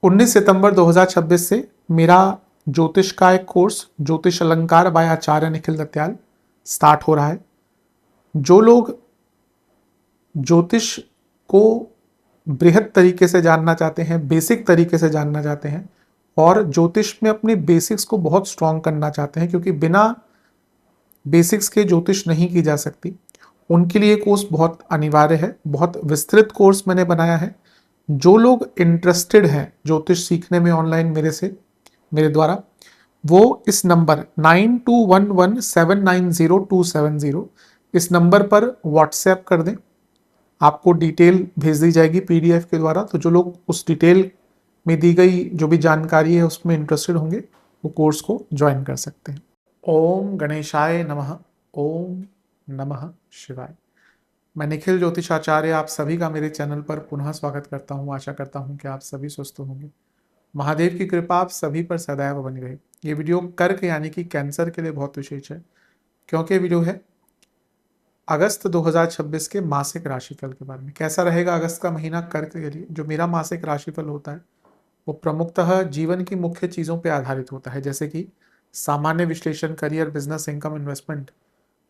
19 सितंबर 2026 से मेरा ज्योतिष का एक कोर्स ज्योतिष अलंकार बाय आचार्य निखिल दत्याल स्टार्ट हो रहा है। जो लोग ज्योतिष को बृहद तरीके से जानना चाहते हैं, बेसिक तरीके से जानना चाहते हैं और ज्योतिष में अपनी बेसिक्स को बहुत स्ट्रॉन्ग करना चाहते हैं, क्योंकि बिना बेसिक्स के ज्योतिष नहीं की जा सकती, उनके लिए कोर्स बहुत अनिवार्य है। बहुत विस्तृत कोर्स मैंने बनाया है। जो लोग इंटरेस्टेड हैं ज्योतिष सीखने में ऑनलाइन मेरे द्वारा, वो इस नंबर 9211790270 इस नंबर पर व्हाट्सएप कर दें। आपको डिटेल भेज दी जाएगी पीडीएफ के द्वारा। तो जो लोग उस डिटेल में दी गई जो भी जानकारी है उसमें इंटरेस्टेड होंगे, वो कोर्स को ज्वाइन कर सकते हैं। ओम गणेशाय नमः। ओम नमः शिवाय। मैं निखिल ज्योतिषाचार्य आप सभी का मेरे चैनल पर पुनः स्वागत करता हूं। आशा करता हूं कि आप सभी स्वस्थ होंगे। महादेव की कृपा आप सभी पर सदैव बनी रहे। ये वीडियो कर्क यानी कि कैंसर के लिए बहुत विशेष है, क्योंकि ये वीडियो है अगस्त 2026 के मासिक राशिफल के बारे में। कैसा रहेगा अगस्त का महीना कर्क के लिए। जो मेरा मासिक राशिफल होता है वो प्रमुखतः जीवन की मुख्य चीज़ों पर आधारित होता है, जैसे कि सामान्य विश्लेषण, career, business, income, investment,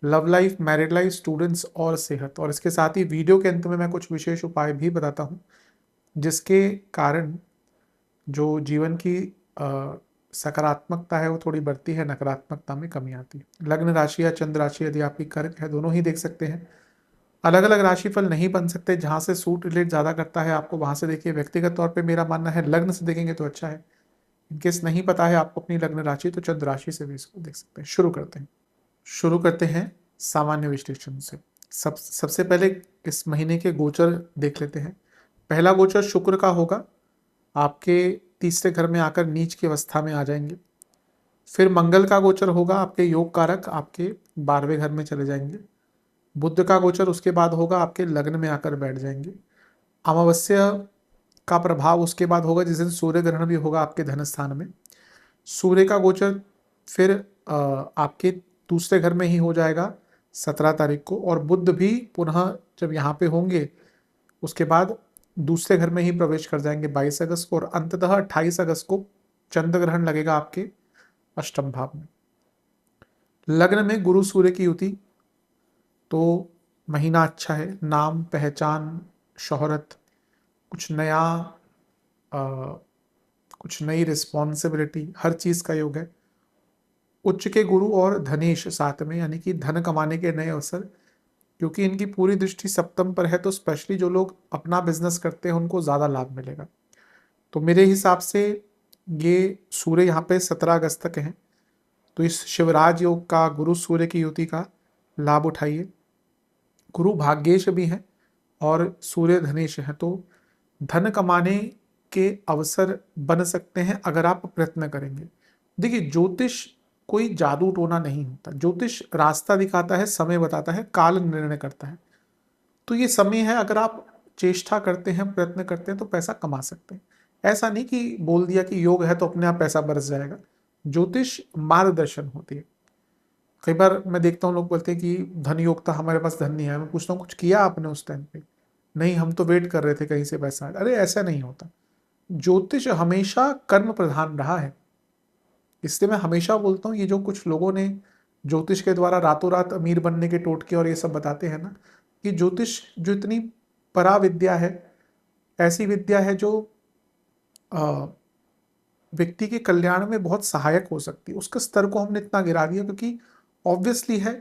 love life, married life, students और सेहत। और इसके साथ ही वीडियो के अंत में मैं कुछ विशेष उपाय भी बताता हूँ, जिसके कारण जो जीवन की सकारात्मकता है वो थोड़ी बढ़ती है, नकारात्मकता में कमी आती है। लग्न राशि या चंद्र राशि यदि आपकी कर्क है, दोनों ही देख सकते हैं। अलग अलग राशिफल नहीं बन सकते। जहाँ से सूट रिलेट ज़्यादा करता है आपको वहाँ से देखिए। व्यक्तिगत तौर पे मेरा मानना है लग्न से देखेंगे तो अच्छा है। इनकेस नहीं पता है आपको अपनी लग्न राशि, तो चंद्र राशि से भी इसको देख सकते हैं। शुरू करते हैं सामान्य विश्लेषण से। सबसे पहले इस महीने के गोचर देख लेते हैं। पहला गोचर शुक्र का होगा, आपके तीसरे घर में आकर नीच की अवस्था में आ जाएंगे। फिर मंगल का गोचर होगा, आपके योग कारक आपके 12वें घर में चले जाएंगे। बुध का गोचर उसके बाद होगा, आपके लग्न में आकर बैठ जाएंगे। अमावस्या का प्रभाव उसके बाद होगा, जिस दिन सूर्य ग्रहण भी होगा आपके धन स्थान में। सूर्य का गोचर फिर आपके दूसरे घर में ही हो जाएगा 17 तारीख को। और बुध भी पुनः जब यहाँ पे होंगे उसके बाद दूसरे घर में ही प्रवेश कर जाएंगे 22 अगस्त को। और अंततः 28 अगस्त को चंद्र ग्रहण लगेगा आपके अष्टम भाव में। लग्न में गुरु सूर्य की युति, तो महीना अच्छा है। नाम, पहचान, शोहरत, कुछ नया, कुछ नई रिस्पॉन्सिबिलिटी, हर चीज़ का योग है। उच्च के गुरु और धनेश साथ में, यानी कि धन कमाने के नए अवसर, क्योंकि इनकी पूरी दृष्टि सप्तम पर है। तो स्पेशली जो लोग अपना बिजनेस करते हैं उनको ज़्यादा लाभ मिलेगा। तो मेरे हिसाब से ये सूर्य यहाँ पे 17 अगस्त तक हैं, तो इस शिवराज योग का, गुरु सूर्य की युति का लाभ उठाइए। गुरु भाग्येश भी हैं और सूर्य धनेश है, तो धन कमाने के अवसर बन सकते हैं अगर आप प्रयत्न करेंगे। देखिए, ज्योतिष कोई जादू टोना नहीं होता। ज्योतिष रास्ता दिखाता है, समय बताता है, काल निर्णय करता है। तो ये समय है, अगर आप चेष्टा करते हैं, प्रयत्न करते हैं तो पैसा कमा सकते हैं। ऐसा नहीं कि बोल दिया कि योग है तो अपने आप पैसा बरस जाएगा। ज्योतिष मार्गदर्शन होती है। कई बार मैं देखता हूँ लोग बोलते हैं कि धन योग था, हमारे पास धन नहीं है। मैं पूछता हूँ कुछ किया आपने उस टाइम पे? नहीं, हम तो वेट कर रहे थे कहीं से पैसा आए। अरे ऐसा नहीं होता। ज्योतिष हमेशा कर्म प्रधान रहा है। इसलिए मैं हमेशा बोलता हूँ, ये जो कुछ लोगों ने ज्योतिष के द्वारा रातों रात अमीर बनने के टोटके और ये सब बताते हैं ना, कि ज्योतिष जो इतनी परा विद्या है, ऐसी विद्या है जो व्यक्ति के कल्याण में बहुत सहायक हो सकती है। उसके स्तर को हमने इतना गिरा दिया, क्योंकि ऑब्वियसली है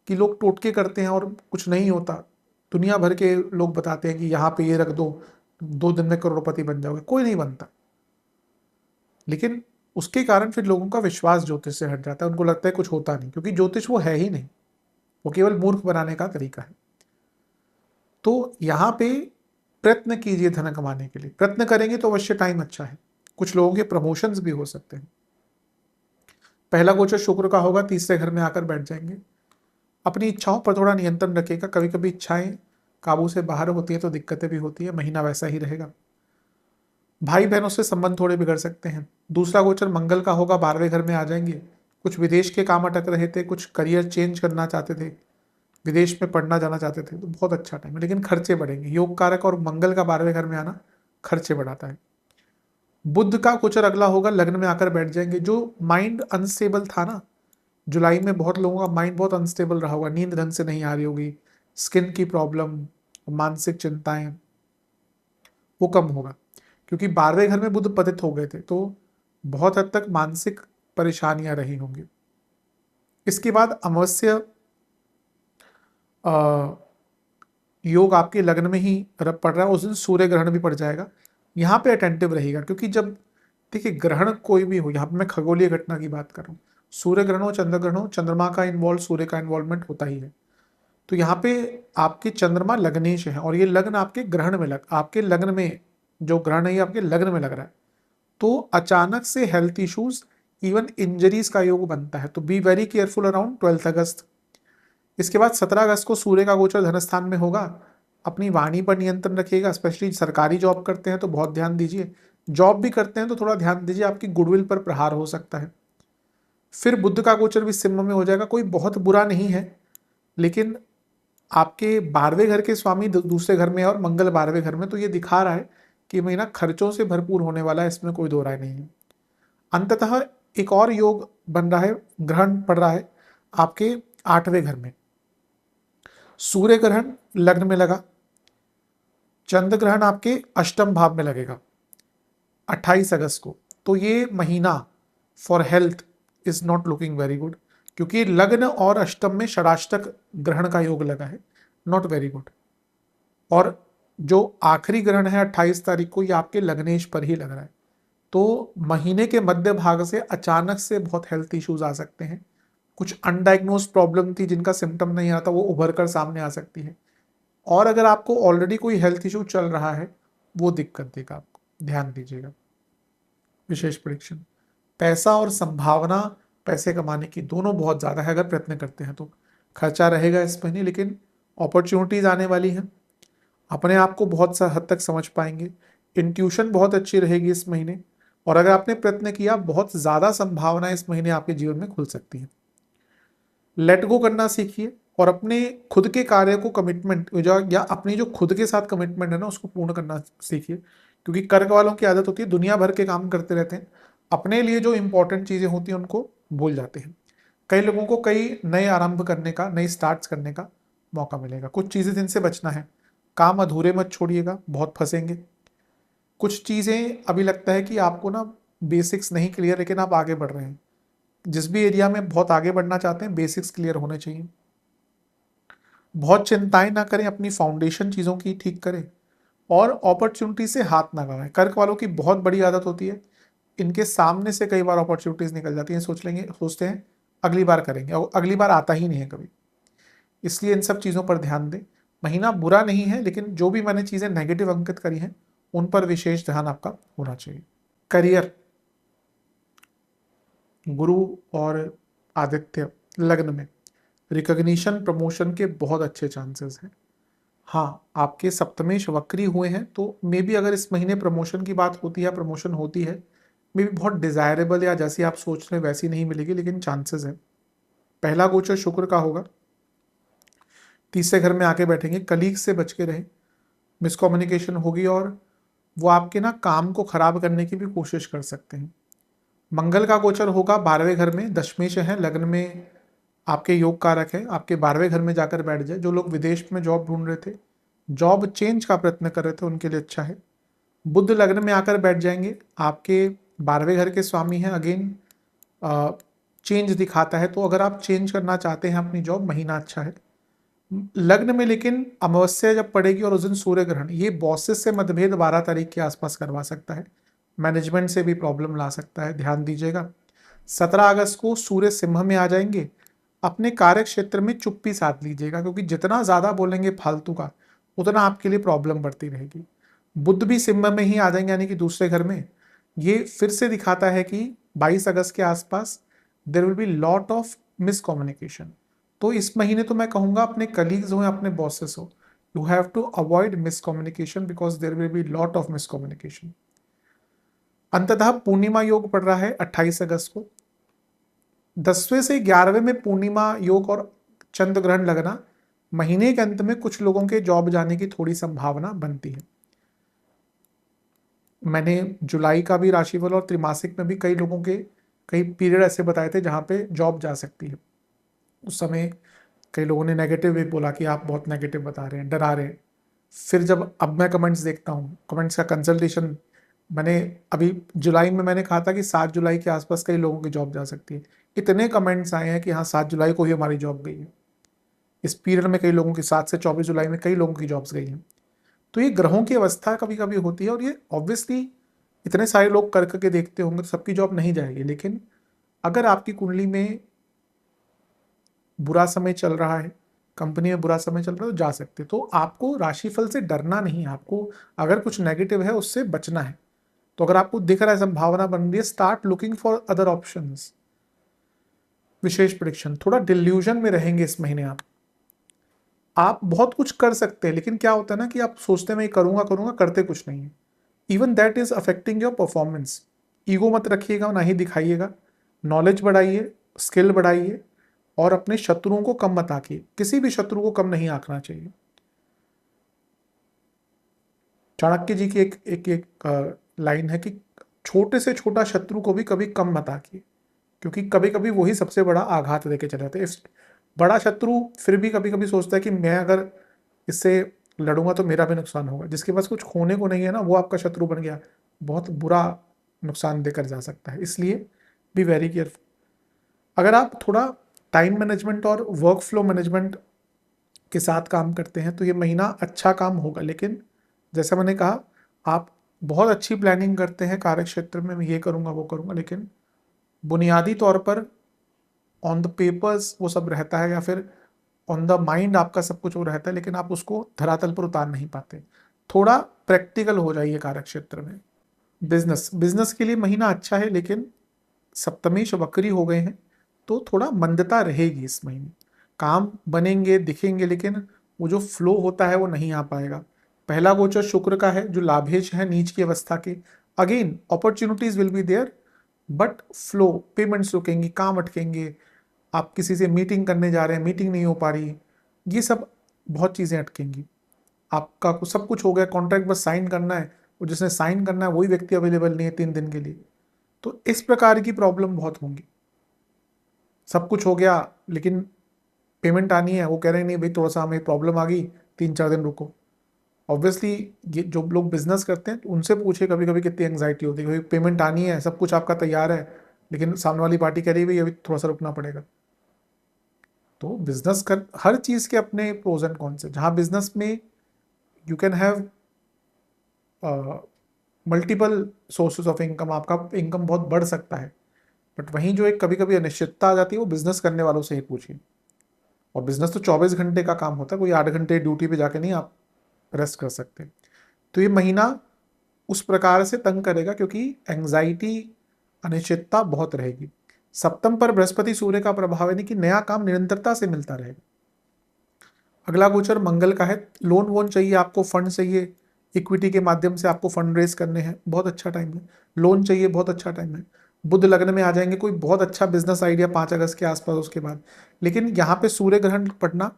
कि लोग टोटके करते हैं और कुछ नहीं होता। दुनिया भर के लोग बताते हैं कि यहाँ पे ये रख दो, 2 दिन में करोड़पति बन जाओगे। कोई नहीं बनता। लेकिन उसके कारण फिर लोगों का विश्वास ज्योतिष से हट जाता है। उनको लगता है कुछ होता नहीं, क्योंकि ज्योतिष वो है ही नहीं, वो केवल मूर्ख बनाने का तरीका है। तो यहाँ पे प्रयत्न कीजिए धन कमाने के लिए। प्रयत्न करेंगे तो अवश्य टाइम अच्छा है। कुछ लोगों के प्रमोशंस भी हो सकते हैं। पहला गोचर शुक्र का होगा, तीसरे घर में आकर बैठ जाएंगे। अपनी इच्छाओं पर थोड़ा नियंत्रण रखिएगा। कभी कभी इच्छाएं काबू से बाहर होती है तो दिक्कतें भी होती है। महीना वैसा ही रहेगा। भाई बहनों से संबंध थोड़े बिगड़ सकते हैं। दूसरा गोचर मंगल का होगा, 12वें घर में आ जाएंगे। कुछ विदेश के काम अटक रहे थे, कुछ करियर चेंज करना चाहते थे, विदेश में पढ़ना जाना चाहते थे, तो बहुत अच्छा टाइम है। लेकिन खर्चे बढ़ेंगे। योग कारक और मंगल का 12वें घर में आना खर्चे बढ़ाता है। बुध का गोचर अगला होगा, लग्न में आकर बैठ जाएंगे। जो माइंड अनस्टेबल था ना, जुलाई में बहुत लोगों का माइंड बहुत अनस्टेबल रहा होगा, नींद ढंग से नहीं आ रही होगी, स्किन की प्रॉब्लम, मानसिक चिंताएं, वो कम होगा। क्योंकि 12वें घर में बुध पतित हो गए थे, तो बहुत हद तक मानसिक परेशानियां रही होंगी। इसके बाद अमावस्या योग आपके लग्न में ही रब पड़ रहा है, उस दिन सूर्य ग्रहण भी पड़ जाएगा। यहाँ पे अटेंटिव रहेगा, क्योंकि जब देखिए ग्रहण कोई भी हो, यहाँ पे मैं खगोलीय घटना की बात कर रहा हूँ, सूर्य ग्रहण हो, चंद्र ग्रहण हो, चंद्रमा का इन्वॉल्व, सूर्य का इन्वॉल्वमेंट होता ही है। तो यहाँ पे आपके चंद्रमा लग्नेश है, और ये लग्न आपके ग्रहण में आपके लग्न में जो ग्रहण है ये आपके लग्न में लग रहा है, तो अचानक से हेल्थ इश्यूज, इवन इंजरीज का योग बनता है। तो बी वेरी केयरफुल अराउंड 12 अगस्त। इसके बाद 17 अगस्त को सूर्य का गोचर धन स्थान में होगा। अपनी वाणी पर नियंत्रण रखिएगा, स्पेशली सरकारी जॉब करते हैं तो बहुत ध्यान दीजिए, जॉब भी करते हैं तो थोड़ा ध्यान दीजिए, आपकी गुडविल पर प्रहार हो सकता है। फिर बुध का गोचर भी सिंह में हो जाएगा, कोई बहुत बुरा नहीं है, लेकिन आपके 12वें घर के स्वामी दूसरे घर में है और मंगल 12वें घर में, तो ये दिखा रहा है कि महीना खर्चों से भरपूर होने वाला है, इसमें कोई दो राय नहीं है। अंततः एक और योग बन रहा है, ग्रहण पड़ रहा है आपके 8वें घर में। सूर्य ग्रहण लग्न में लगा, चंद्र ग्रहण आपके अष्टम भाव में लगेगा 28 अगस्त को। तो ये महीना for health is not looking very good, क्योंकि लग्न और अष्टम में षडाष्टक ग्रहण का योग लगा है, नॉट वेरी गुड। और जो आखिरी ग्रहण है 28 तारीख को, ये आपके लग्नेश पर ही लग रहा है। तो महीने के मध्य भाग से अचानक से बहुत हेल्थ इश्यूज आ सकते हैं। कुछ अनडायग्नोज प्रॉब्लम थी जिनका सिम्टम नहीं आता, वो उभर कर सामने आ सकती है। और अगर आपको ऑलरेडी कोई हेल्थ इशू चल रहा है, वो दिक्कत देगा आपको, ध्यान दीजिएगा। विशेष प्रेडिक्शन, पैसा और संभावना पैसे कमाने की दोनों बहुत ज़्यादा है। अगर प्रयत्न करते हैं तो खर्चा रहेगा इस महीने, लेकिन अपॉर्चुनिटीज आने वाली हैं, अपने आप को बहुत सा हद तक समझ पाएंगे, इंट्यूशन बहुत अच्छी रहेगी इस महीने, और अगर आपने प्रयत्न किया, बहुत ज़्यादा संभावना इस महीने आपके जीवन में खुल सकती है। लेट गो करना सीखिए, और अपने खुद के कार्य को कमिटमेंट या अपनी जो खुद के साथ कमिटमेंट है ना, उसको पूर्ण करना सीखिए। क्योंकि कर्क वालों की आदत होती है दुनिया भर के काम करते रहते हैं, अपने लिए जो इंपॉर्टेंट चीज़ें होती हैं उनको भूल जाते हैं। कई लोगों को कई नए आरंभ करने का, नई स्टार्ट्स करने का मौका मिलेगा। कुछ चीज़ें जिनसे बचना है, काम अधूरे मत छोड़िएगा, बहुत फंसेंगे। कुछ चीज़ें अभी लगता है कि आपको ना बेसिक्स नहीं क्लियर, लेकिन आप आगे बढ़ रहे हैं। जिस भी एरिया में बहुत आगे बढ़ना चाहते हैं, बेसिक्स क्लियर होने चाहिए। बहुत चिंताएं ना करें, अपनी फाउंडेशन चीज़ों की ठीक करें, और अपॉर्चुनिटी से हाथ ना गवाएं। कर्क वालों की बहुत बड़ी आदत होती है, इनके सामने से कई बार अपॉर्चुनिटीज निकल जाती हैं, सोचते हैं अगली बार करेंगे, और अगली बार आता ही नहीं है कभी। इसलिए इन सब चीज़ों पर ध्यान दें। महीना बुरा नहीं है, लेकिन जो भी मैंने चीज़ें नेगेटिव अंकित करी हैं, उन पर विशेष ध्यान आपका होना चाहिए। करियर, गुरु और आदित्य लग्न में, रिकॉग्निशन प्रमोशन के बहुत अच्छे चांसेस हैं। हाँ, आपके सप्तमेश वक्री हुए हैं, तो मे बी अगर इस महीने प्रमोशन की बात होती है, प्रमोशन होती है, मे बी बहुत डिजायरेबल या जैसी आप सोच रहे हैं वैसी नहीं मिलेगी, लेकिन चांसेस है। पहला गोचर शुक्र का होगा, तीसरे घर में आके बैठेंगे, कलीग से बच के रहें, मिसकम्युनिकेशन होगी, और वो आपके ना काम को खराब करने की भी कोशिश कर सकते हैं। मंगल का गोचर होगा 12वें घर में, दशमेश है, लग्न में आपके योग कारक है, आपके 12वें घर में जाकर बैठ जाए। जो लोग विदेश में जॉब ढूंढ रहे थे, जॉब चेंज का प्रयत्न कर रहे थे, उनके लिए अच्छा है। बुध लग्न में आकर बैठ जाएंगे, आपके 12वें घर के स्वामी हैं, अगेन चेंज दिखाता है। तो अगर आप चेंज करना चाहते हैं अपनी जॉब, महीना अच्छा है। लग्न में लेकिन अमावस्या जब पड़ेगी और उस दिन सूर्य ग्रहण, ये बॉसेस से मतभेद 12 तारीख के आसपास करवा सकता है, मैनेजमेंट से भी प्रॉब्लम ला सकता है, ध्यान दीजिएगा। 17 अगस्त को सूर्य सिंह में आ जाएंगे। अपने कार्य क्षेत्र में चुप्पी साध लीजिएगा, क्योंकि जितना ज़्यादा बोलेंगे फालतू का, उतना आपके लिए प्रॉब्लम बढ़ती रहेगी। बुध भी सिंह में ही आ जाएंगे, यानी कि दूसरे घर में। ये फिर से दिखाता है कि 22 अगस्त के आसपास देर will be lot of miscommunication. तो इस महीने तो मैं कहूँगा अपने कलीग्स हो या अपने बॉसेस हो, you have to avoid miscommunication, because there will be lot of miscommunication. अंततः पूर्णिमा योग पड़ रहा है 28 अगस्त को। 10वें से 11वें में पूर्णिमा योग और चंद्र ग्रहण लगना, महीने के अंत में कुछ लोगों के जॉब जाने की थोड़ी संभावना बनती है। मैंने जुलाई का भी राशिफल और त्रिमासिक में भी कई लोगों के कई पीरियड ऐसे बताए थे जहाँ पे जॉब जा सकती है। उस समय कई लोगों ने नेगेटिव भी बोला कि आप बहुत नेगेटिव बता रहे हैं, डरा रहे हैं। फिर जब अब मैं कमेंट्स देखता हूँ, कमेंट्स का कंसल्टेशन, मैंने अभी जुलाई में मैंने कहा था कि 7 जुलाई के आसपास कई लोगों की जॉब जा सकती है। इतने कमेंट्स आए हैं कि हाँ 7 जुलाई को ही हमारी जॉब गई है। इस पीरियड में कई लोगों की 7 से 24 जुलाई में कई लोगों की जॉब्स गई हैं। तो ये ग्रहों की अवस्था कभी कभी होती है, और ये ऑब्वियसली इतने सारे लोग कर करके देखते होंगे तो सबकी जॉब नहीं जाएगी। लेकिन अगर आपकी कुंडली में बुरा समय चल रहा है, कंपनी में बुरा समय चल रहा है, तो जा सकते। तो आपको राशिफल से डरना नहीं है, आपको अगर कुछ नेगेटिव है उससे बचना है। तो अगर आपको दिख रहा है संभावना बन रही है, start looking for other options. विशेष प्रेडिक्शन, थोड़ा डिल्यूजन में रहेंगे इस महीने आप बहुत कुछ कर सकते हैं, लेकिन क्या होता है ना कि आप सोचते हैं मैं ये करूंगा करूंगा, करते कुछ नहीं है। Even that is affecting your performance. Ego मत रखिएगा, ना ही दिखाइएगा। नॉलेज बढ़ाइए, स्किल बढ़ाइए, और अपने शत्रुओं को कम मत आंकिए। किसी भी शत्रु को कम नहीं आंकना चाहिए। चाणक्य जी की एक लाइन है कि छोटे से छोटा शत्रु को भी कभी कम मत आंकिए, क्योंकि कभी कभी वही सबसे बड़ा आघात देके चले जाते हैं। बड़ा शत्रु फिर भी कभी कभी सोचता है कि मैं अगर इससे लड़ूंगा तो मेरा भी नुकसान होगा। जिसके पास कुछ खोने को नहीं है ना, वो आपका शत्रु बन गया, बहुत बुरा नुकसान देकर जा सकता है। इसलिए बी वेरी केयरफुल। अगर आप थोड़ा टाइम मैनेजमेंट और वर्क फ्लो मैनेजमेंट के साथ काम करते हैं तो ये महीना अच्छा काम होगा। लेकिन जैसा मैंने कहा, आप बहुत अच्छी प्लानिंग करते हैं कार्य क्षेत्र में, मैं ये करूंगा वो करूंगा, लेकिन बुनियादी तौर पर ऑन द पेपर्स वो सब रहता है, या फिर ऑन द माइंड आपका सब कुछ वो रहता है, लेकिन आप उसको धरातल पर उतार नहीं पाते। थोड़ा प्रैक्टिकल हो जाइए कार्य क्षेत्र में। बिजनेस बिजनेस के लिए महीना अच्छा है, लेकिन सप्तमेश वक्री हो गए हैं, तो थोड़ा मंदता रहेगी इस महीने। काम बनेंगे दिखेंगे, लेकिन वो जो फ्लो होता है वो नहीं आ पाएगा। पहला गोचर शुक्र का है जो लाभेश है नीच की अवस्था के। Again opportunities will be there, but flow, payments रुकेंगी, काम अटकेंगे। आप किसी से मीटिंग करने जा रहे हैं, मीटिंग नहीं हो पा रही, ये सब बहुत चीज़ें अटकेंगी। आपका सब कुछ हो गया, कॉन्ट्रैक्ट बस साइन करना है, और जिसने साइन करना है वही व्यक्ति अवेलेबल नहीं है 3 दिन के लिए। तो इस प्रकार की प्रॉब्लम बहुत होंगी। सब कुछ हो गया लेकिन पेमेंट आनी है, वो कह रहे हैं नहीं भाई थोड़ा सा हमें प्रॉब्लम आ गई, 3-4 दिन रुको। ऑब्वियसली ये जो लोग बिजनेस करते हैं उनसे पूछे कभी कभी कितनी एंग्जाइटी होती है, भाई पेमेंट आनी है, सब कुछ आपका तैयार है, लेकिन सामने वाली पार्टी कह रही है भाई अभी थोड़ा सा रुकना पड़ेगा। तो बिजनेस कर, हर चीज के अपने प्रोज एंड कॉन्स है। जहां बिजनेस में you can have multiple sources of income, आपका इनकम बहुत बढ़ सकता है। बट वहीं जो एक कभी कभी अनिश्चितता आ जाती है वो बिजनेस करने वालों से ही पूछिए। और बिजनेस तो 24 घंटे का काम होता है, कोई 8 घंटे ड्यूटी पे जाके नहीं आप रेस्ट कर सकते। तो ये महीना उस प्रकार से तंग करेगा, क्योंकि एंग्जाइटी, अनिश्चितता बहुत रहेगी। सप्तम पर बृहस्पति सूर्य का प्रभाव है कि नया काम निरंतरता से मिलता रहेगा। अगला गोचर मंगल का है। लोन वोन चाहिए आपको, फंड चाहिए, इक्विटी के माध्यम से आपको फंड रेज करने हैं, बहुत अच्छा टाइम है। लोन चाहिए, बहुत अच्छा टाइम है। बुध लग्न में आ जाएंगे, कोई बहुत अच्छा बिजनेस आइडिया 5 अगस्त के आसपास, उसके बाद। लेकिन यहाँ पे सूर्य ग्रहण पड़ना,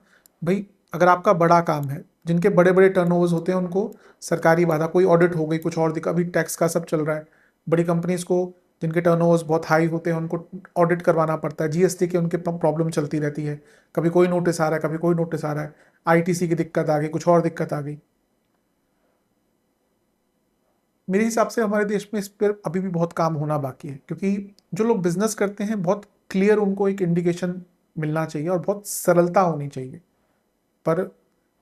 भाई अगर आपका बड़ा काम है, जिनके बड़े बड़े टर्नओवर्स होते हैं उनको सरकारी बाधा, कोई ऑडिट हो गई, कुछ और दिक्कत, अभी टैक्स का सब चल रहा है। बड़ी कंपनीज को जिनके टर्नओवर्स बहुत हाई होते हैं उनको ऑडिट करवाना पड़ता है, जीएसटी के उनके प्रॉब्लम चलती रहती है। कभी कोई नोटिस आ रहा है, कभी कोई नोटिस आ रहा है, आईटीसी की दिक्कत आ गई, कुछ और दिक्कत आ गई। मेरे हिसाब से हमारे देश में इस पर अभी भी बहुत काम होना बाकी है, क्योंकि जो लोग बिजनेस करते हैं बहुत क्लियर उनको एक इंडिकेशन मिलना चाहिए और बहुत सरलता होनी चाहिए। पर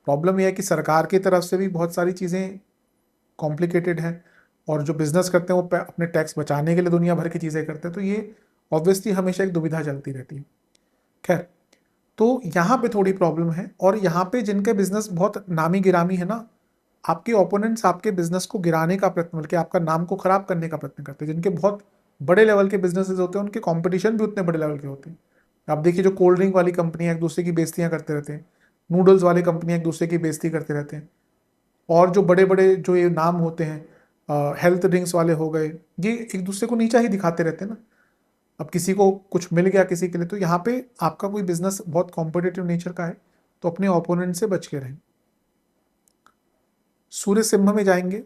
प्रॉब्लम यह है कि सरकार की तरफ से भी बहुत सारी चीज़ें कॉम्प्लिकेटेड हैं, और जो बिजनेस करते हैं वो अपने टैक्स बचाने के लिए दुनिया भर की चीज़ें करते हैं। तो ये ऑब्वियसली हमेशा एक दुविधा चलती रहती है। खैर, तो यहाँ पे थोड़ी प्रॉब्लम है। और यहाँ पे जिनके बिजनेस बहुत नामी गिरामी है ना, आपके ओपोनेंट्स आपके बिजनेस को गिराने का प्रयत्न, बल्कि आपका नाम को खराब करने का प्रयत्न करते हैं। जिनके बहुत बड़े लेवल के बिजनेसेस होते हैं उनके कंपटीशन भी उतने बड़े लेवल के होते हैं। आप देखिए जो कोल्ड ड्रिंक वाली कंपनियां एक दूसरे की बेइज्जतियां करते रहते हैं, नूडल्स वाली कंपनियां एक दूसरे की बेइज्जती करते रहते हैं, और जो बड़े बड़े जो ये नाम होते हैं, हेल्थ ड्रिंक्स वाले हो गए, ये एक दूसरे को नीचा ही दिखाते रहते हैं ना। अब किसी को कुछ मिल गया किसी के लिए, तो यहाँ पे आपका कोई बिजनेस बहुत कॉम्पिटेटिव नेचर का है, तो अपने ओपोनेंट से बच के रहें। सूर्य सिंह में जाएंगे।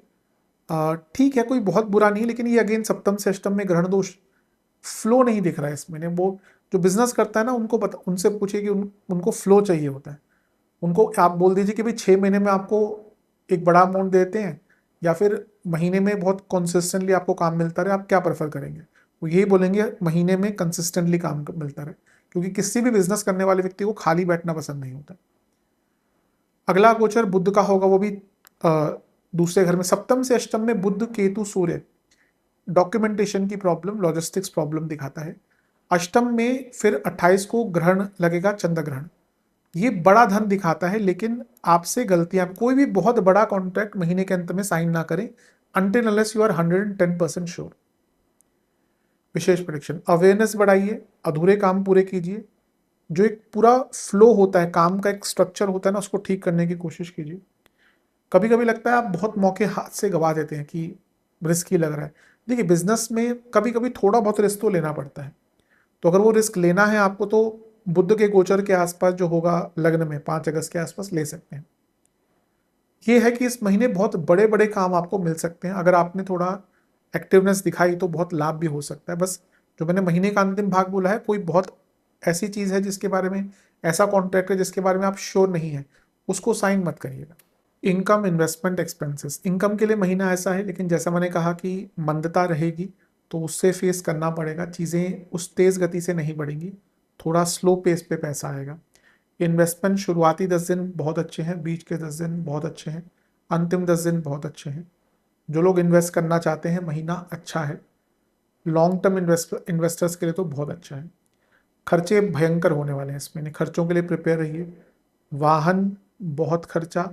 ठीक है, कोई बहुत बुरा नहीं, लेकिन ये अगेन सप्तम से अष्टम में ग्रहण दोष, फ्लो नहीं दिख रहा है इस महीने। वो जो बिजनेस करता है ना, उनको पता, उनसे पूछिए कि उनको फ्लो चाहिए होता है। उनको आप बोल दीजिए कि भाई 6 महीने में आपको एक बड़ा अमाउंट देते हैं, या फिर महीने में बहुत कंसिस्टेंटली आपको काम मिलता रहे, आप क्या प्रेफर करेंगे? वो यही बोलेंगे महीने में कंसिस्टेंटली काम मिलता रहे, क्योंकि किसी भी बिजनेस करने वाले व्यक्ति को खाली बैठना पसंद नहीं होता। अगला गोचर बुध का होगा, वो भी दूसरे घर में, सप्तम से अष्टम में बुध केतु सूर्य, डॉक्यूमेंटेशन की प्रॉब्लम, लॉजिस्टिक्स प्रॉब्लम दिखाता है। अष्टम में फिर 28 को ग्रहण लगेगा, चंद्र ग्रहण। ये बड़ा धन दिखाता है, लेकिन आपसे गलतियां, कोई भी बहुत बड़ा कॉन्ट्रैक्ट महीने के अंत में साइन ना करें until unless you are 110% sure. विशेष प्रेडिक्शन, अवेयरनेस बढ़ाइए, अधूरे काम पूरे कीजिए, जो एक पूरा फ्लो होता है, काम का एक स्ट्रक्चर होता है ना, उसको ठीक करने की कोशिश कीजिए। कभी कभी लगता है आप बहुत मौके हाथ से गवा देते हैं कि रिस्क ही लग रहा है। देखिए, बिजनेस में कभी कभी थोड़ा बहुत रिस्क तो लेना पड़ता है, तो अगर वो रिस्क लेना है आपको, तो बुध के गोचर के आसपास जो होगा लग्न में 5 अगस्त के आसपास ले सकते हैं। ये है कि इस महीने बहुत बड़े बड़े काम आपको मिल सकते हैं, अगर आपने थोड़ा एक्टिवनेस दिखाई तो बहुत लाभ भी हो सकता है। बस जो मैंने महीने का अंतिम भाग बोला है, कोई बहुत ऐसी चीज़ है जिसके बारे में, ऐसा कॉन्ट्रैक्ट है जिसके बारे में आप श्योर नहीं है, उसको साइन मत करिएगा। इनकम, इन्वेस्टमेंट, एक्सपेंसेस, इनकम के लिए महीना ऐसा है, लेकिन जैसा मैंने कहा कि मंदता रहेगी, तो उससे फेस करना पड़ेगा, चीज़ें उस तेज़ गति से नहीं बढ़ेंगी, थोड़ा स्लो पेस पे पैसा आएगा। इन्वेस्टमेंट शुरुआती 10 दिन बहुत अच्छे हैं, बीच के 10 दिन बहुत अच्छे हैं, अंतिम 10 दिन बहुत अच्छे हैं। जो लोग इन्वेस्ट करना चाहते हैं, महीना अच्छा है। लॉन्ग टर्म इन्वेस्टर्स के लिए तो बहुत अच्छा है। खर्चे भयंकर होने वाले हैं इस महीने, खर्चों के लिए प्रिपेयर रहिए। वाहन बहुत खर्चा,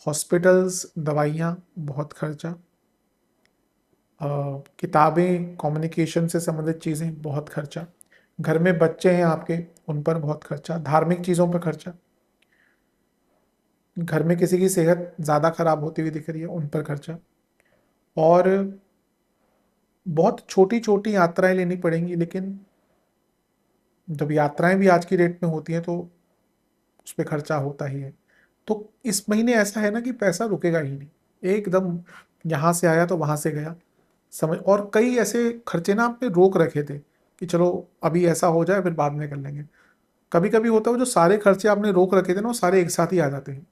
हॉस्पिटल्स, दवाइयाँ बहुत खर्चा, किताबें, कम्युनिकेशन से संबंधित चीज़ें बहुत खर्चा, घर में बच्चे हैं आपके, उन पर बहुत खर्चा, धार्मिक चीज़ों पर खर्चा, घर में किसी की सेहत ज़्यादा खराब होती हुई दिख रही है, उन पर खर्चा, और बहुत छोटी छोटी यात्राएं लेनी पड़ेंगी। लेकिन जब यात्राएं भी आज की डेट में होती हैं, तो उस पर खर्चा होता ही है। तो इस महीने ऐसा है ना कि पैसा रुकेगा ही नहीं, एकदम यहाँ से आया तो वहाँ से गया, समझ। और कई ऐसे खर्चे ना आपने रोक रखे थे कि चलो अभी ऐसा हो जाए, फिर बाद में कर लेंगे। कभी कभी होता है, वो जो सारे खर्चे आपने रोक रखे थे ना, वो सारे एक साथ ही आ जाते हैं,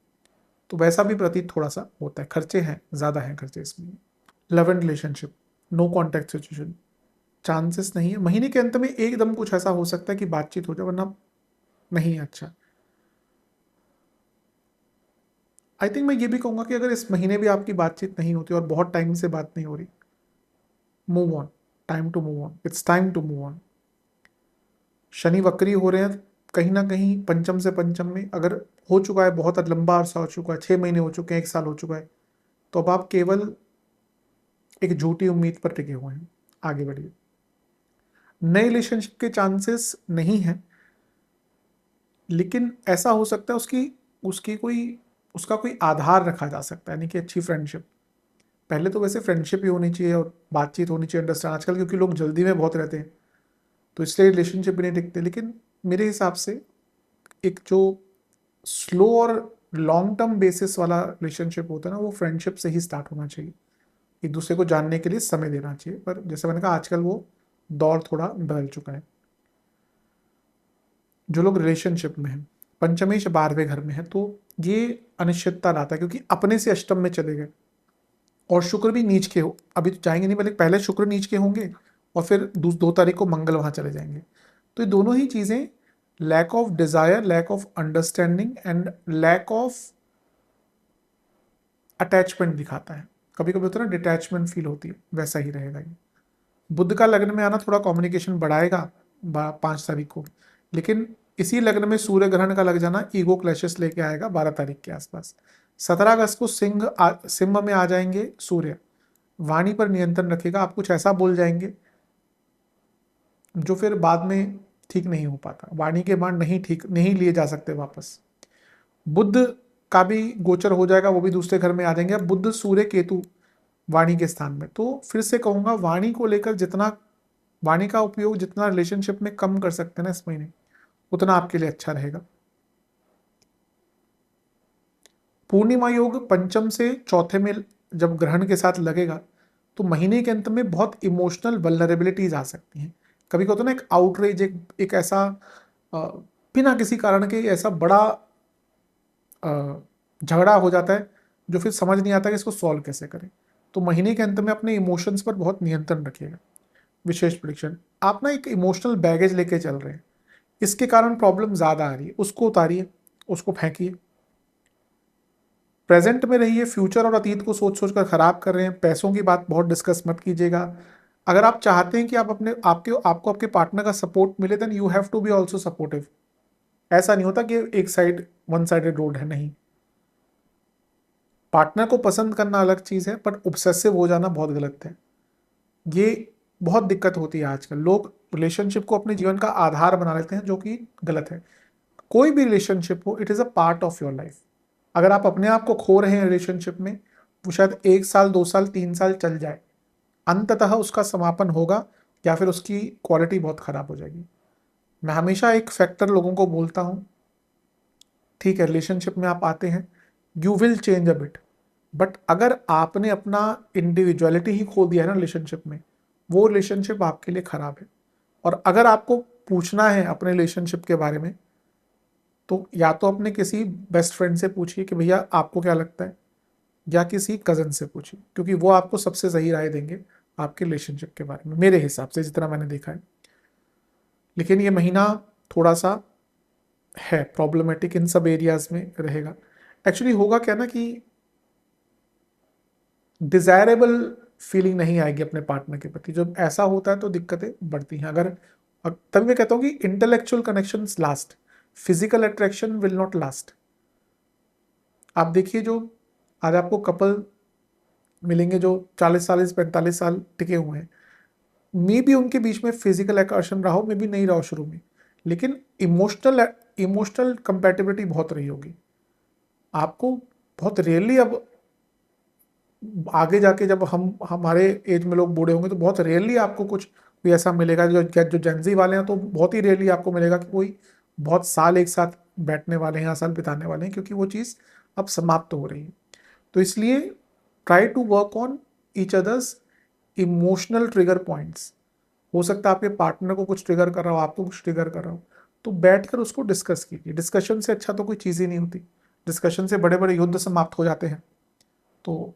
तो वैसा भी प्रतीत थोड़ा सा होता है। खर्चे हैं, ज़्यादा हैं खर्चे इसमें। Love and relationship, no contact situation, chances नहीं है। महीने के अंत में एकदम कुछ ऐसा हो सकता है कि बातचीत हो जाए, वरना नहीं है अच्छा। आई थिंक मैं ये भी कहूँगा कि अगर इस महीने भी आपकी बातचीत नहीं होती और बहुत टाइम से बात नहीं हो रही, move on, time to move on, it's time to move on. Shani वक्री हो रहे हैं, कहीं ना कहीं पंचम से पंचम में अगर हो चुका है, बहुत लंबा अरसा हो चुका है, 6 महीने हो चुके हैं, 1 साल हो चुका है, तो अब आप केवल एक झूठी उम्मीद पर टिके हुए हैं, आगे बढ़िए। नए रिलेशनशिप के चांसेस नहीं है, लेकिन ऐसा हो सकता है उसकी उसकी कोई उसका कोई आधार रखा जा सकता है, यानी कि अच्छी फ्रेंडशिप। पहले तो वैसे फ्रेंडशिप ही होनी चाहिए और बातचीत होनी चाहिए, अंडरस्टैंड। आजकल क्योंकि लोग जल्दी में बहुत रहते हैं, तो इसलिए रिलेशनशिप भी नहीं टिकते। लेकिन मेरे हिसाब से एक जो स्लो और लॉन्ग टर्म बेसिस वाला रिलेशनशिप होता है ना, वो फ्रेंडशिप से ही स्टार्ट होना चाहिए। एक दूसरे को जानने के लिए समय देना चाहिए, पर जैसे मैंने कहा, आजकल वो दौर थोड़ा बदल चुका है। जो लोग रिलेशनशिप में हैं, पंचमेश 12वें घर में है, तो ये अनिश्चितता लाता है, क्योंकि अपने से अष्टम में चले गए और शुक्र भी नीच के हो, अभी तो जाएंगे नहीं, पहले शुक्र नीच के होंगे और फिर 2 तारीख को मंगल वहां चले जाएंगे। तो ये दोनों ही चीजें lack of desire, lack of understanding and lack of attachment दिखाता है। कभी कभी होता है ना, डिटैचमेंट फील होती है, वैसा ही रहेगा ये। बुध का लग्न में आना थोड़ा कम्युनिकेशन बढ़ाएगा 5 तारीख को, लेकिन इसी लग्न में सूर्य ग्रहण का लग जाना ईगो क्लैशेस लेके आएगा 12 तारीख के आसपास। 17 अगस्त को सिंह में आ जाएंगे सूर्य, वाणी पर नियंत्रण रखेगा। आप कुछ ऐसा बोल जाएंगे जो फिर बाद में ठीक नहीं हो पाता, वाणी के बाण नहीं लिए जा सकते वापस। बुध का भी गोचर हो जाएगा, वो भी दूसरे घर में आ जाएंगे। अब बुध सूर्य केतु वाणी के स्थान में, तो फिर से कहूंगा, वाणी को लेकर वाणी का उपयोग जितना रिलेशनशिप में कम कर सकते हैं ना इस महीने, उतना आपके लिए अच्छा रहेगा। पूर्णिमा योग पंचम से चौथे में जब ग्रहण के साथ लगेगा तो महीने के अंत में बहुत इमोशनल वल्नरेबिलिटीज आ सकती हैं। कभी कभी तो ना एक आउटरेज, एक ऐसा बिना किसी कारण के ऐसा बड़ा झगड़ा हो जाता है जो फिर समझ नहीं आता कि इसको सॉल्व कैसे करें। तो महीने के अंत में अपने इमोशंस पर बहुत नियंत्रण रखिएगा। विशेष प्रेडिक्शन, आप ना एक इमोशनल बैगेज लेके चल रहे हैं, इसके कारण प्रॉब्लम ज़्यादा आ रही है, उसको उतारिए, उसको फेंकिए। प्रेजेंट में रहिए, फ्यूचर और अतीत को सोच सोच कर खराब कर रहे हैं। पैसों की बात बहुत डिस्कस मत कीजिएगा। अगर आप चाहते हैं कि आप अपने आपको आपके पार्टनर का सपोर्ट मिले, then you have to be also supportive. ऐसा नहीं होता कि एक साइड वन साइडेड रोड है, नहीं। पार्टनर को पसंद करना अलग चीज़ है, बट ऑब्सेसिव हो जाना बहुत गलत है। ये बहुत दिक्कत होती है आजकल। लोग रिलेशनशिप को अपने जीवन का आधार बना लेते हैं, जो कि गलत है। कोई भी रिलेशनशिप हो, it is a part of your life. अगर आप अपने आप को खो रहे हैं रिलेशनशिप में, वो शायद 1 साल 2 साल 3 साल चल जाए, अंततः उसका समापन होगा या फिर उसकी क्वालिटी बहुत खराब हो जाएगी। मैं हमेशा एक फैक्टर लोगों को बोलता हूँ, ठीक है रिलेशनशिप में आप आते हैं, you will change a bit, but अगर आपने अपना इंडिविजुअलिटी ही खो दिया है ना रिलेशनशिप में, वो रिलेशनशिप आपके लिए खराब है। और अगर आपको पूछना है अपने रिलेशनशिप के बारे में, तो या तो अपने किसी बेस्ट फ्रेंड से पूछिए कि भैया आपको क्या लगता है, या किसी कज़न से पूछिए, क्योंकि वो आपको सबसे सही राय देंगे आपके रिलेशनशिप के बारे में, मेरे हिसाब से जितना मैंने देखा है। लेकिन ये महीना थोड़ा सा है प्रॉब्लमेटिक, इन सब एरियाज में रहेगा। एक्चुअली होगा क्या ना कि डिजायरेबल फीलिंग नहीं आएगी अपने पार्टनर के प्रति। जब ऐसा होता है तो दिक्कतें बढ़ती हैं। अगर तभी मैं कहता हूँ कि intellectual connections last, physical attraction will not last. आप देखिए, जो आज आपको कपल मिलेंगे जो 40 साल 45 साल टिके हुए हैं, मे भी उनके बीच में फिजिकल आकर्षण रहा हो, मे भी नहीं रहा हो शुरू में, लेकिन इमोशनल इमोशनल कंपैटिबिलिटी बहुत रही होगी। आपको बहुत रेयरली अब आगे जाके, जब हम हमारे एज में लोग बूढ़े होंगे, तो बहुत रेयरली आपको कुछ भी ऐसा मिलेगा। जो जेंजी वाले हैं, तो बहुत ही रेयरली आपको मिलेगा कि कोई बहुत साल एक साथ बैठने वाले हैं या साल बिताने वाले हैं, क्योंकि वो चीज़ अब समाप्त हो रही है। तो इसलिए try to work on each other's emotional trigger points. हो सकता है आपके पार्टनर को कुछ ट्रिगर कर रहा हो, आपको कुछ ट्रिगर कर रहा हो, तो बैठकर उसको डिस्कस कीजिए। डिस्कशन से अच्छा तो कोई चीज़ ही नहीं होती। डिस्कशन से बड़े बड़े युद्ध समाप्त हो जाते हैं। तो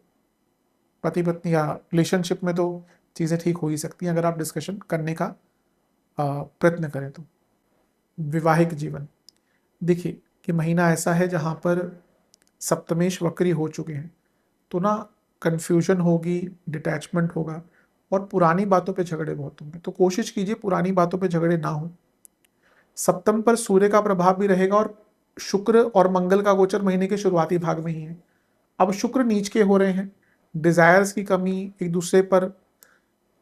पति पत्नी या रिलेशनशिप में तो चीज़ें ठीक हो ही सकती हैं अगर आप डिस्कशन करने का प्रयत्न करें तो। वैवाहिक जीवन, देखिए कि महीना ऐसा है जहाँ पर सप्तमेश वक्री हो चुके हैं, तो ना कन्फ्यूजन होगी, डिटैचमेंट होगा, और पुरानी बातों पे झगड़े बहुत होंगे। तो कोशिश कीजिए पुरानी बातों पे झगड़े ना हो। सप्तम पर सूर्य का प्रभाव भी रहेगा, और शुक्र और मंगल का गोचर महीने के शुरुआती भाग में ही है। अब शुक्र नीच के हो रहे हैं, डिजायर्स की कमी, एक दूसरे पर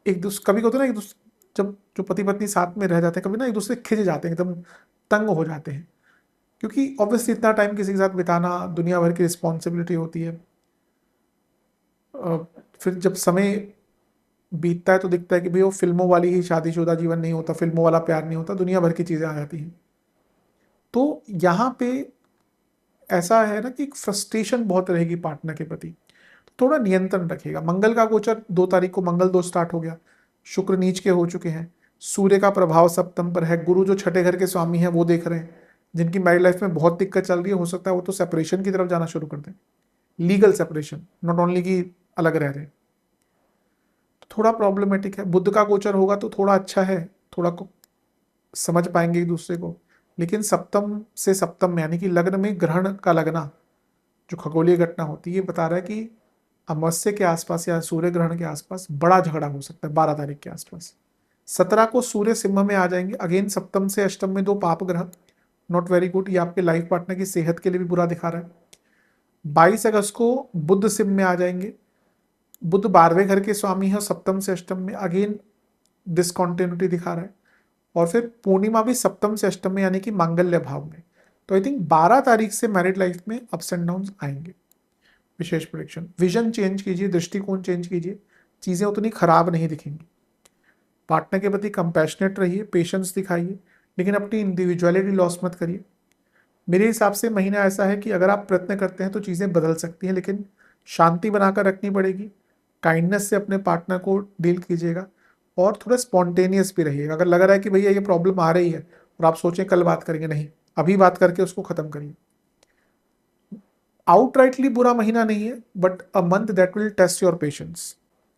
एक दूसरे कभी होता है ना, एक दूसरे जब जो पति पत्नी साथ में रह जाते हैं, कभी ना एक दूसरे खिंच जाते हैं, एकदम तंग हो जाते हैं, क्योंकि ऑब्वियसली इतना टाइम किसी के साथ बिताना, दुनिया भर की रिस्पॉन्सिबिलिटी होती है। फिर जब समय बीतता है तो दिखता है कि भाई वो फिल्मों वाली ही शादीशुदा जीवन नहीं होता, फिल्मों वाला प्यार नहीं होता, दुनिया भर की चीज़ें आ जाती हैं। तो यहाँ पे ऐसा है ना कि फ्रस्ट्रेशन बहुत रहेगी पार्टनर के प्रति, तो थोड़ा नियंत्रण रखिएगा। मंगल का गोचर 2 तारीख को मंगल 2 स्टार्ट हो गया, शुक्र नीच के हो चुके हैं, सूर्य का प्रभाव सप्तम पर है, गुरु जो छठे घर के स्वामी हैं वो देख रहे हैं। जिनकी मैरिड लाइफ में बहुत दिक्कत चल रही है, हो सकता है वो तो सेपरेशन की तरफ जाना शुरू कर दें। लीगल सेपरेशन, नॉट ओनली कि अलग रह रहे हैं, तो थोड़ा प्रॉब्लमेटिक है। बुध का गोचर होगा तो थोड़ा अच्छा है, थोड़ा को समझ पाएंगे एक दूसरे को। लेकिन सप्तम से सप्तम में, यानी कि लग्न में ग्रहण का लगना, जो खगोलीय घटना होती है, ये बता रहा है कि अमावस्या के आसपास या सूर्य ग्रहण के आसपास बड़ा झगड़ा हो सकता है 12 तारीख के आसपास। 17 को सूर्य सिंह में आ जाएंगे। अगेन सप्तम से अष्टम में 2 पाप ग्रह, नॉट वेरी गुड। ये आपके लाइफ पार्टनर की सेहत के लिए भी बुरा दिखा रहा है। 22 अगस्त को बुध सिंह में आ जाएंगे। बुध 12वें घर के स्वामी है, सप्तम से अष्टम में, अगेन डिसकॉन्टिन्यूटी दिखा रहा है। और फिर पूर्णिमा भी सप्तम से अष्टम में, यानी कि मांगल्य भाव में। तो आई थिंक 12 तारीख से मैरिड लाइफ में अप्स एंड डाउन आएंगे। विशेष प्रेडिक्शन, विजन चेंज कीजिए, दृष्टिकोण चेंज कीजिए, चीज़ें उतनी खराब नहीं दिखेंगी। पार्टनर के प्रति कंपैशनेट रहिए, पेशेंस दिखाइए, लेकिन अपनी इंडिविजुअलिटी लॉस मत करिए। मेरे हिसाब से महीना ऐसा है कि अगर आप प्रयत्न करते हैं तो चीज़ें बदल सकती हैं, लेकिन शांति बनाकर रखनी पड़ेगी, काइंडनेस से अपने पार्टनर को डील कीजिएगा और थोड़ा स्पॉन्टेनियस भी रहिएगा। अगर लग रहा है कि भैया ये प्रॉब्लम आ रही है और आप सोचें कल बात करेंगे, नहीं, अभी बात करके उसको खत्म करिए। आउटराइटली बुरा महीना नहीं है, but a month that will test your patience.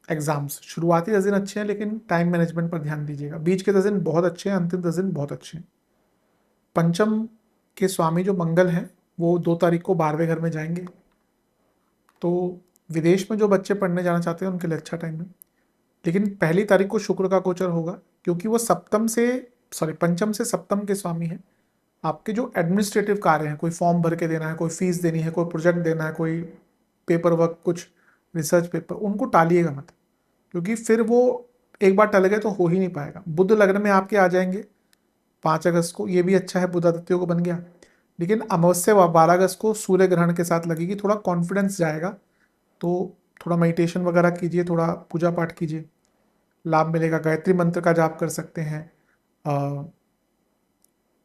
Exams शुरुआती 10 दिन अच्छे हैं, लेकिन टाइम मैनेजमेंट पर ध्यान दीजिएगा। बीच के 10 दिन बहुत अच्छे हैं, अंतिम 10 दिन बहुत अच्छे हैं। पंचम के स्वामी जो मंगल हैं वो 2 तारीख को 12वें घर में जाएंगे, तो विदेश में जो बच्चे पढ़ने जाना चाहते हैं उनके लिए अच्छा टाइम है। लेकिन 1 तारीख को शुक्र का गोचर होगा, क्योंकि वो पंचम से सप्तम के स्वामी हैं। आपके जो एडमिनिस्ट्रेटिव कार्य हैं, कोई फॉर्म भर के देना है, कोई फीस देनी है, कोई प्रोजेक्ट देना है, कोई पेपर वर्क, कुछ रिसर्च पेपर, उनको टालिएगा मत, क्योंकि फिर वो एक बार टल गए तो हो ही नहीं पाएगा। बुध लग्न में आपके आ जाएंगे 5 अगस्त को, ये भी अच्छा है, बुध आदित्य को बन गया। लेकिन अमावस्या 12 अगस्त को सूर्य ग्रहण के साथ लगेगी, थोड़ा कॉन्फिडेंस जाएगा, तो थोड़ा मेडिटेशन वगैरह कीजिए, थोड़ा पूजा पाठ कीजिए, लाभ मिलेगा। गायत्री मंत्र का जाप कर सकते हैं।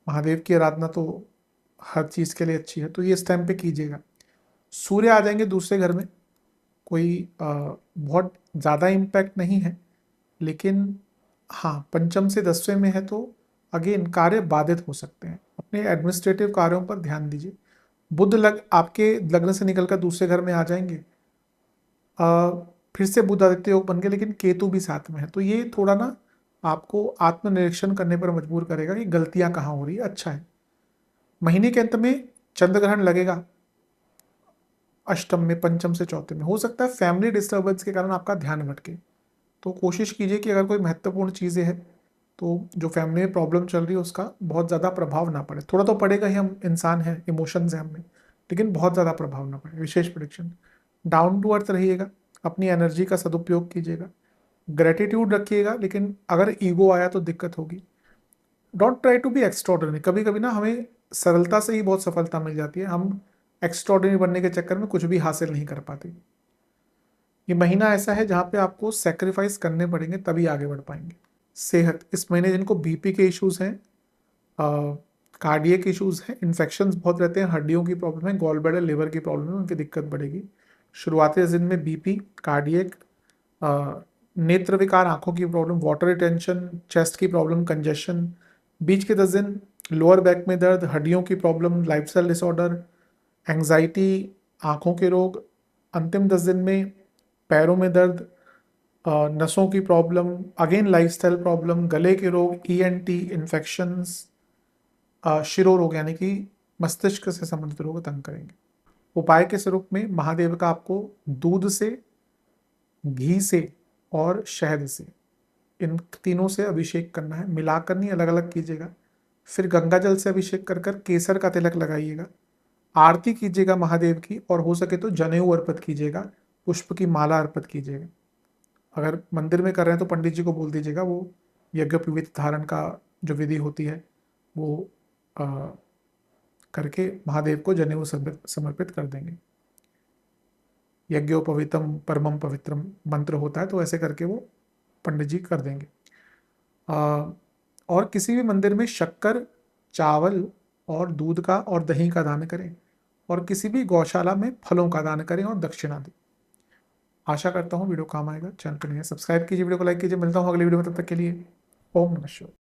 महादेव की आराधना तो हर चीज़ के लिए अच्छी है, तो ये इस टाइम पे कीजिएगा। सूर्य आ जाएंगे दूसरे घर में, कोई बहुत ज़्यादा इम्पैक्ट नहीं है, लेकिन हाँ, पंचम से 10वें में है, तो अगेन कार्य बाधित हो सकते हैं। अपने एडमिनिस्ट्रेटिव कार्यों पर ध्यान दीजिए। आपके लग्न से निकलकर दूसरे घर में आ जाएंगे। फिर से बुध आदित्य योग बन गए, लेकिन केतु भी साथ में है, तो ये थोड़ा ना आपको आत्मनिरीक्षण करने पर मजबूर करेगा कि गलतियां कहाँ हो रही है। अच्छा है, महीने के अंत में चंद्र ग्रहण लगेगा अष्टम में, पंचम से चौथे में। हो सकता है फैमिली डिस्टर्बेंस के कारण आपका ध्यान भटके, तो कोशिश कीजिए कि अगर कोई महत्वपूर्ण चीज़ें हैं तो जो फैमिली में प्रॉब्लम चल रही है उसका बहुत ज़्यादा प्रभाव ना पड़े। थोड़ा तो पड़ेगा ही, हम इंसान हैं, इमोशंस हैं हमें, लेकिन बहुत ज़्यादा प्रभाव ना पड़े। विशेष प्रेडिक्शन, डाउन टू अर्थ रहिएगा, अपनी एनर्जी का सदुपयोग कीजिएगा, ग्रेटिट्यूड रखिएगा, लेकिन अगर ईगो आया तो दिक्कत होगी। Don't try to be extraordinary. कभी कभी ना हमें सरलता से ही बहुत सफलता मिल जाती है, हम एक्स्ट्रॉर्डनरी बनने के चक्कर में कुछ भी हासिल नहीं कर पाते। ये महीना ऐसा है जहाँ पे आपको सेक्रीफाइस करने पड़ेंगे, तभी आगे बढ़ पाएंगे। सेहत, इस महीने जिनको बीपी के इश्यूज हैं, कार्डियक इश्यूज हैं, इन्फेक्शंस बहुत रहते हैं, हड्डियों की प्रॉब्लम है, गॉल ब्लैडर, लिवर की प्रॉब्लम है, उनकी दिक्कत बढ़ेगी। शुरुआती दिन में बीपी, कार्डियक, नेत्र विकार, आंखों की प्रॉब्लम, वाटर रिटेंशन, चेस्ट की प्रॉब्लम, कंजेशन। बीच के 10 दिन लोअर बैक में दर्द, हड्डियों की प्रॉब्लम, लाइफस्टाइल डिसऑर्डर, एंग्जाइटी, आंखों के रोग। अंतिम 10 दिन में पैरों में दर्द, नसों की प्रॉब्लम, अगेन लाइफस्टाइल प्रॉब्लम, गले के रोग, ईएनटी इन्फेक्शंस, शिरो रोग यानी कि मस्तिष्क से संबंधित रोग तंग करेंगे। उपाय के स्वरूप में महादेव का आपको दूध से, घी से और शहद से, इन तीनों से अभिषेक करना है। मिलाकर नहीं, अलग अलग कीजिएगा। फिर गंगा जल से अभिषेक कर कर केसर का तिलक लगाइएगा, आरती कीजिएगा महादेव की, और हो सके तो जनेऊ अर्पित कीजिएगा, पुष्प की माला अर्पित कीजिएगा। अगर मंदिर में कर रहे हैं तो पंडित जी को बोल दीजिएगा, वो यज्ञोपवीत धारण का जो विधि होती है वो करके महादेव को जनेऊ समर्पित कर देंगे। यज्ञोपवीतम परमम पवित्रम मंत्र होता है, तो ऐसे करके वो पंडित जी कर देंगे। और किसी भी मंदिर में शक्कर, चावल और दूध का और दही का दान करें, और किसी भी गौशाला में फलों का दान करें और दक्षिणा दें। आशा करता हूँ वीडियो काम आएगा। चैनल को नहीं सब्सक्राइब कीजिए, वीडियो को लाइक कीजिए। मिलता हूँ अगली वीडियो में, तब तक के लिए ओम नमः शिवाय।